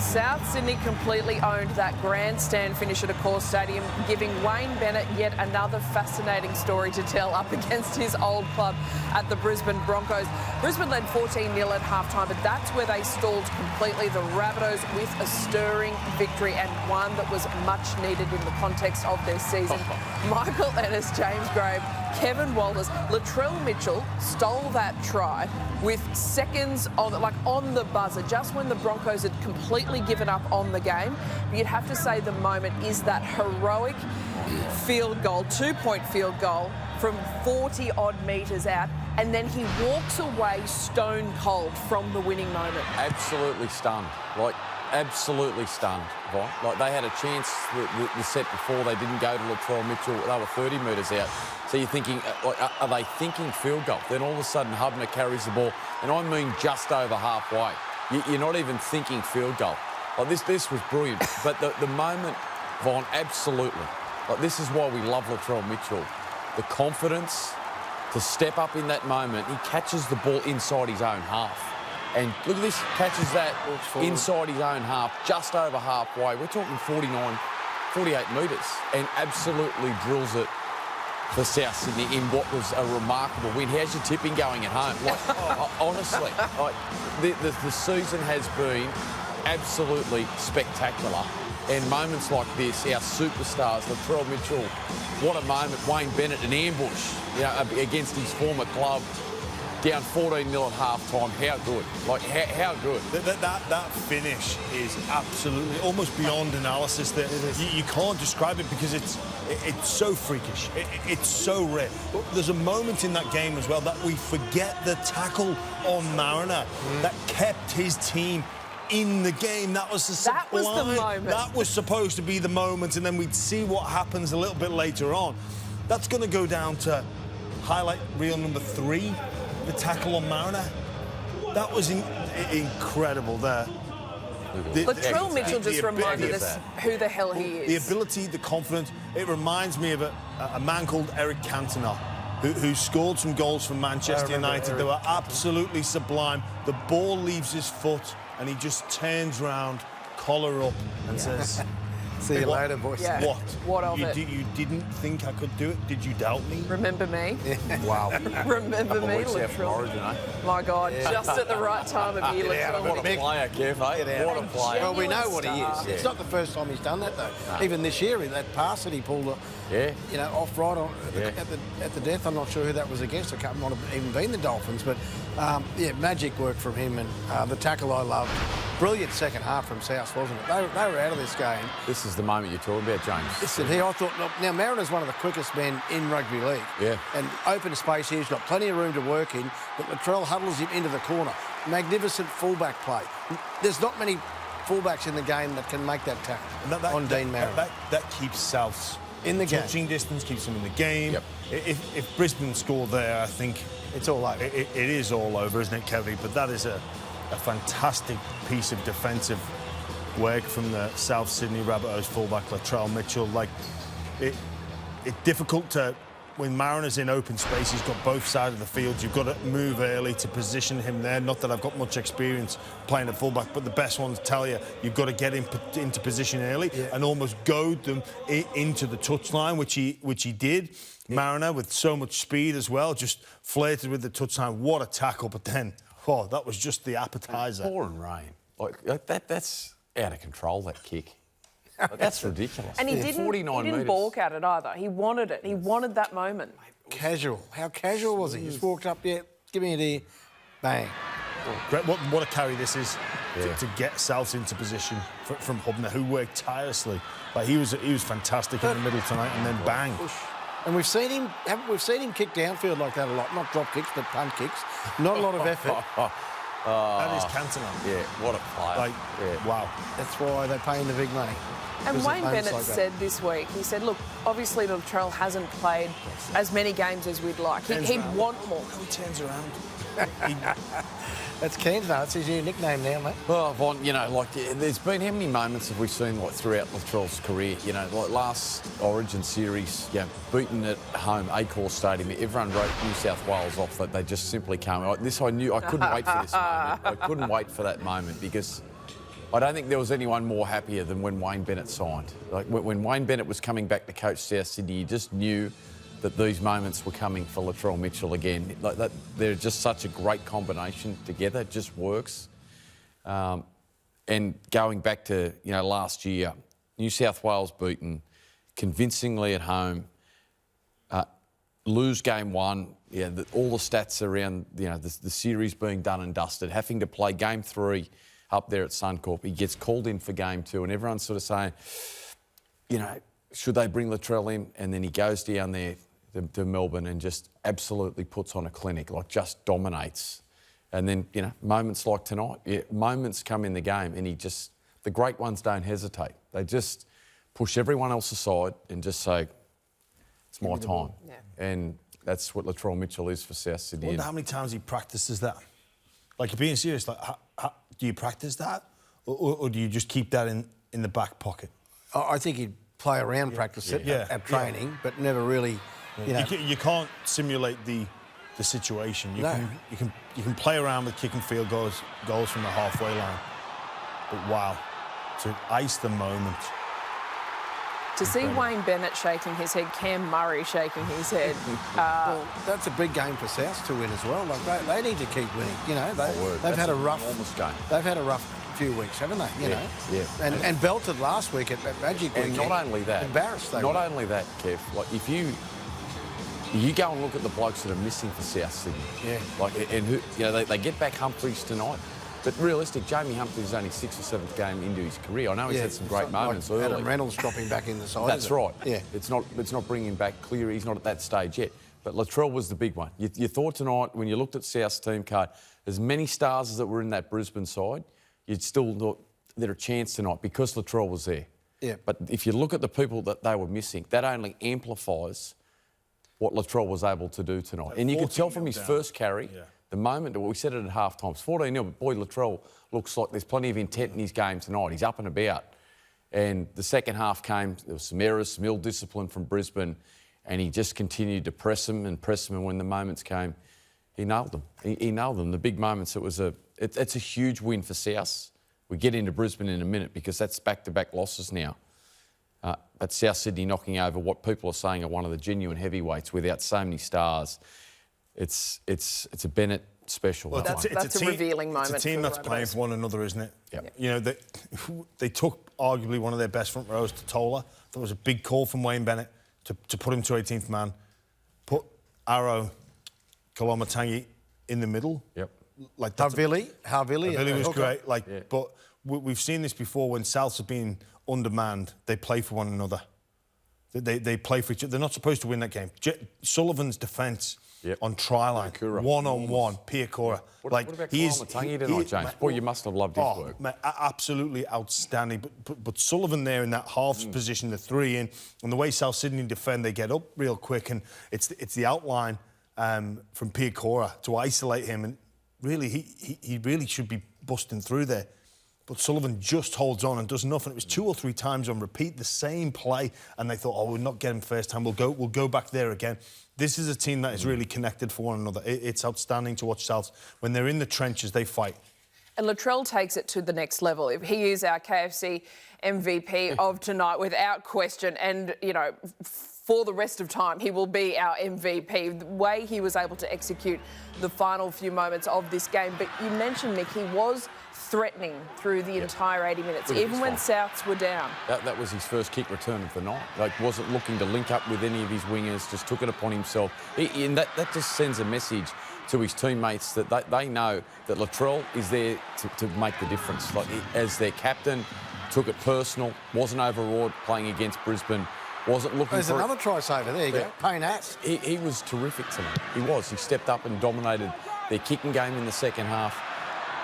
South Sydney completely owned that grandstand finish at Accor Stadium, giving Wayne Bennett yet another fascinating story to tell up against his old club at the Brisbane Broncos. Brisbane led 14-0 at halftime, but that's where they stalled completely. The Rabbitohs with a stirring victory, and one that was much needed in the context of their season. Michael Ennis, James Graham, Kevin Walters, Latrell Mitchell stole that try with seconds on the buzzer, just when the Broncos had completely given up on the game. But you'd have to say the moment is that heroic field goal, 2-point field goal from 40-odd metres out, and then he walks away stone cold from the winning moment. Absolutely stunned. Absolutely stunned. Like they had a chance the set before. They didn't go to Latrell Mitchell. They were 30 metres out. So you're thinking, are they thinking field goal? Then all of a sudden Hubner carries the ball, and I mean just over halfway. You're not even thinking field goal. This was brilliant. But the moment, Von, absolutely. This is why we love Latrell Mitchell. The confidence to step up in that moment. He catches the ball inside his own half. And look at this, catches that inside his own half, just over halfway. We're talking 48 metres, and absolutely drills it for South Sydney in what was a remarkable win. How's your tipping going at home? Honestly, the season has been absolutely spectacular. And moments like this, our superstars, Latrell Mitchell, what a moment. Wayne Bennett, an ambush, against his former club. Down 14-0 at half-time. How good? How good? That finish is absolutely almost beyond analysis. That you can't describe it because it's so freakish. It's so rare. But there's a moment in that game as well that we forget the tackle on Mariner that kept his team in the game. That was the moment. That was supposed to be the moment, and then we'd see what happens a little bit later on. That's going to go down to highlight reel number 3. The tackle on Mariner. That was incredible there. Latrell Mitchell just reminded us who the hell he is. The ability, the confidence. It reminds me of a man called Eric Cantona, who scored some goals for Manchester United. They were absolutely sublime. The ball leaves his foot and he just turns round, collar up and says... See you later, boys. Yeah. What of it? You didn't think I could do it? Did you doubt me? Remember me? Wow. Remember me, Latrell? My God, just at the right time of year, Latrell. What a player, Kev, eh? What a player. Well, we know what he is. Yeah. It's not the first time he's done that, though. No. Even this year, in that pass that he pulled, off right on at the death. I'm not sure who that was against. It might have even been the Dolphins. But, magic work from him. And the tackle I loved. Brilliant second half from South, wasn't it? They were out of this game. This is the moment you're talking about, James. Listen, I thought, now Mariner's one of the quickest men in rugby league. Yeah. And open space here, he's got plenty of room to work in, but Latrell huddles him into the corner. Magnificent fullback play. There's not many fullbacks in the game that can make that tackle on Dean Mariner. That keeps Souths in the game. Touching distance, keeps them in the game. Yep. If Brisbane score there, I think... It's all over. It is all over, isn't it, Kevy? But that is a fantastic piece of defensive work from the South Sydney Rabbitohs fullback Latrell Mitchell. It's difficult to, when Mariner's in open space, he's got both sides of the field. You've got to move early to position him there. Not that I've got much experience playing at fullback, but the best ones tell you you've got to get him into position early and almost goad them into the touchline, which he did. Mariner, with so much speed as well, just flirted with the touchline. What a tackle! But then, that was just the appetizer. Pouring rain. That's out of control, that kick. That's ridiculous. And he didn't balk at it either. He wanted it. He wanted that moment. Casual. How casual was he? Just walked up, give me a D, bang. What a carry this is to get Souths into position from Hubner, who worked tirelessly. He was fantastic in the middle tonight, and then bang. And we've seen him kick downfield like that a lot. Not drop kicks, but punt kicks. Not a lot of effort. That is Cantona. Yeah, what a player. Wow. That's why they pay him the big money. And Wayne Bennett said this week, he said, look, obviously Latrell hasn't played as many games as we'd like. He'd want more. He turns around. That's Keane's now. That's his new nickname now, mate. Well, Von, there's been how many moments have we seen throughout Latrell's career? Last Origin series, beaten at home, Accor Stadium. Everyone wrote New South Wales off that they just simply can't. I knew I couldn't wait for this moment. I couldn't wait for that moment because I don't think there was anyone more happier than when Wayne Bennett signed. Like when Wayne Bennett was coming back to coach South Sydney, you just knew that these moments were coming for Latrell Mitchell again. Like that, they're just such a great combination together. It just works. And going back to last year, New South Wales beaten convincingly at home. Lose game one. Yeah, all the stats around the series being done and dusted. Having to play game 3 up there at Suncorp. He gets called in for game 2, and everyone's sort of saying, should they bring Latrell in? And then he goes down there to Melbourne and just absolutely puts on a clinic, like just dominates. And then, moments like tonight, moments come in the game and the great ones don't hesitate. They just push everyone else aside and just say, it's my time. Yeah. And that's what Latrell Mitchell is for South Sydney. I wonder how many times he practices that. Like, you're being serious, like, how, do you practice that? Or do you just keep that in the back pocket? I think he'd play around practice it at training, but never really, You can't simulate the situation. You can play around with kicking field goals from the halfway line. But wow, to ice the moment. To see Wayne Bennett shaking his head, Cam Murray shaking his head. Well, that's a big game for South to win as well. Like they need to keep winning. They've had a rough game. They've had a rough few weeks, haven't they? You know. Yeah. And belted last week at Magic Week. And not only that, embarrassed. Not only that, Kev. Like if you go and look at the blokes that are missing for South Sydney. Yeah. Like and who they get back Humphreys tonight. But realistic, Jamie Humphreys is only 6th or 7th game into his career. I know he's had some great moments early. Adam Reynolds dropping back in the side. That's right. Yeah. It's not bringing back Cleary. He's not at that stage yet. But Latrell was the big one. You thought tonight, when you looked at South's team card, as many stars as that were in that Brisbane side, you'd still thought there a chance tonight because Latrell was there. Yeah. But if you look at the people that they were missing, that only amplifies what Latrell was able to do tonight. And you could tell from his first carry, the moment, we said it at half-time, it's 14-0, but boy, Latrell looks like there's plenty of intent in his game tonight. He's up and about. And the second half came, there was some errors, some ill-discipline from Brisbane, and he just continued to press them, and when the moments came, he nailed them. He nailed them, the big moments. It's a huge win for South. We get into Brisbane in a minute because that's back-to-back losses now. But South Sydney knocking over what people are saying are one of the genuine heavyweights without so many stars. It's a Bennett special. Well, that's a revealing moment. It's a team that's playing for one another, isn't it? Yep. They took arguably one of their best front rows to Tola. There was a big call from Wayne Bennett to put him to 18th man, put Arrow, Kolomatangi in the middle. Yep. Like Havili was great. But we've seen this before when Souths have been undermanned. They play for one another. They play for each other. They're not supposed to win that game. Sullivan's defence on try line, one-on-one, Piakura. What about Kolomatangi tonight, James? Boy, you must have loved his work. Man, absolutely outstanding. But Sullivan there in that half position, the 3 in, and the way South Sydney defend, they get up real quick, and it's the outline from Piakura to isolate him, and really he really should be busting through there. But Sullivan just holds on and does nothing. It was 2 or 3 times on repeat, the same play, and they thought, oh, we'll not get him first time. We'll go back there again. This is a team that is really connected for one another. It's outstanding to watch South. When they're in the trenches, they fight. And Latrell takes it to the next level. He is our KFC MVP of tonight, without question. And, for the rest of time, he will be our MVP. The way he was able to execute the final few moments of this game. But you mentioned, Mick, he was threatening through the entire 80 minutes, even when Souths were down. That was his first kick return of the night. Wasn't looking to link up with any of his wingers, just took it upon himself. And that just sends a message to his teammates that they know that Latrell is there to make the difference. As their captain, took it personal, wasn't overawed playing against Brisbane, wasn't looking There's another try saver. There you go. Payne Ass. He was terrific tonight. He was. He stepped up and dominated their kicking game in the second half.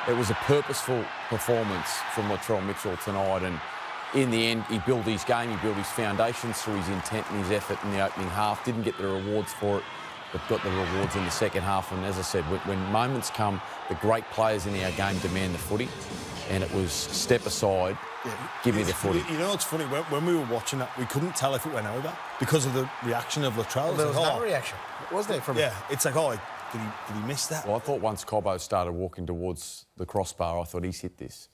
It was a purposeful performance from Latrell Mitchell tonight, and in the end, he built his game, he built his foundations through his intent and his effort in the opening half. Didn't get the rewards for it, but got the rewards in the second half. And as I said, when moments come, the great players in our game demand the footy, and it was step aside, give me the footy. You know what's funny? When we were watching that, we couldn't tell if it went over because of the reaction of Latrell. There was no reaction, wasn't there? Yeah, it's like, did he miss that? Well, I thought once Cobbo started walking towards the crossbar, I thought he's hit this.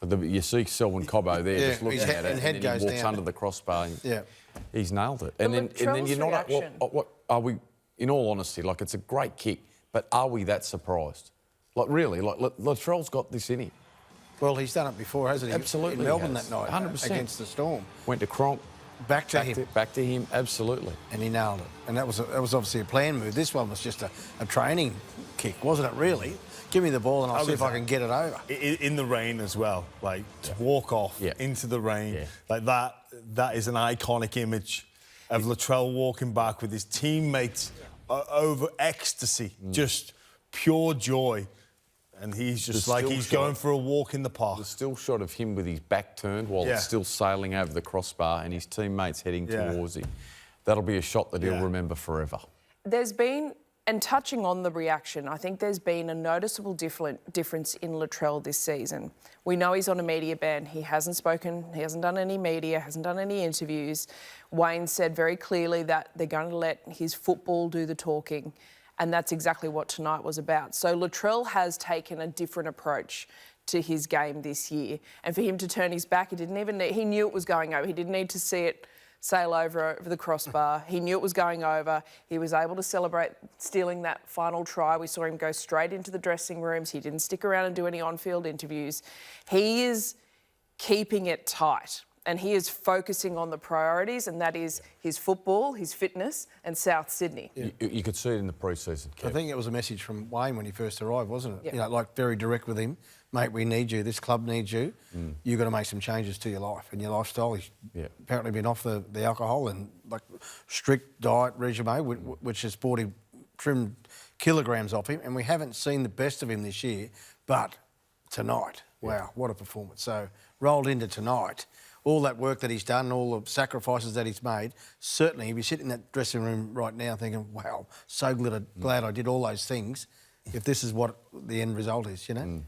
You see Selwyn Cobbo there just looking at it, and head then goes he walks down. under the crossbar. And he's nailed it. But And then you're not. reaction. What are we? In all honesty, like, it's a great kick, but are we that surprised? Like, really, like Latrell's got this in him. Well, he's done it before, hasn't he? Absolutely, in Melbourne he has. that night, 100%. against the Storm. Went to Cronk. Back to him. Back to him, absolutely. And he nailed it. And that was obviously a planned move. This one was just a training kick, wasn't it, really? Give me the ball and I'll see if I can get it over. In the rain as well, like, to walk off into the rain, like that is an iconic image of Latrell walking back with his teammates over ecstasy, just pure joy. And he's just like he's going for a walk in the park. The still shot of him with his back turned while it's still sailing over the crossbar and his teammates heading towards him. That'll be a shot that he'll remember forever. There's been, and touching on the reaction, I think there's been a noticeable difference in Latrell this season. We know he's on a media ban. He hasn't spoken, he hasn't done any media, hasn't done any interviews. Wayne said very clearly that they're going to let his football do the talking. And that's exactly what tonight was about. So Latrell has taken a different approach to his game this year. And for him to turn his back, he knew it was going over. He didn't need to see it sail over the crossbar. He knew it was going over. He was able to celebrate stealing that final try. We saw him go straight into the dressing rooms. He didn't stick around and do any on-field interviews. He is keeping it tight. And he is focusing on the priorities, and that is his football, his fitness, and South Sydney. You could see it in the pre-season, Kev. I think it was a message from Wayne when he first arrived, wasn't it? You know, like, very direct with him. Mate, we need you. This club needs you. You've got to make some changes to your life and your lifestyle. He's apparently been off the alcohol and, like, strict diet regime, which has brought him trimmed kilograms off him. And we haven't seen the best of him this year. But tonight, wow, what a performance. So, rolled into tonight, all that work that he's done, all the sacrifices that he's made, certainly he'd be sitting in that dressing room right now thinking, wow, so glad I did all those things, if this is what the end result is, you know?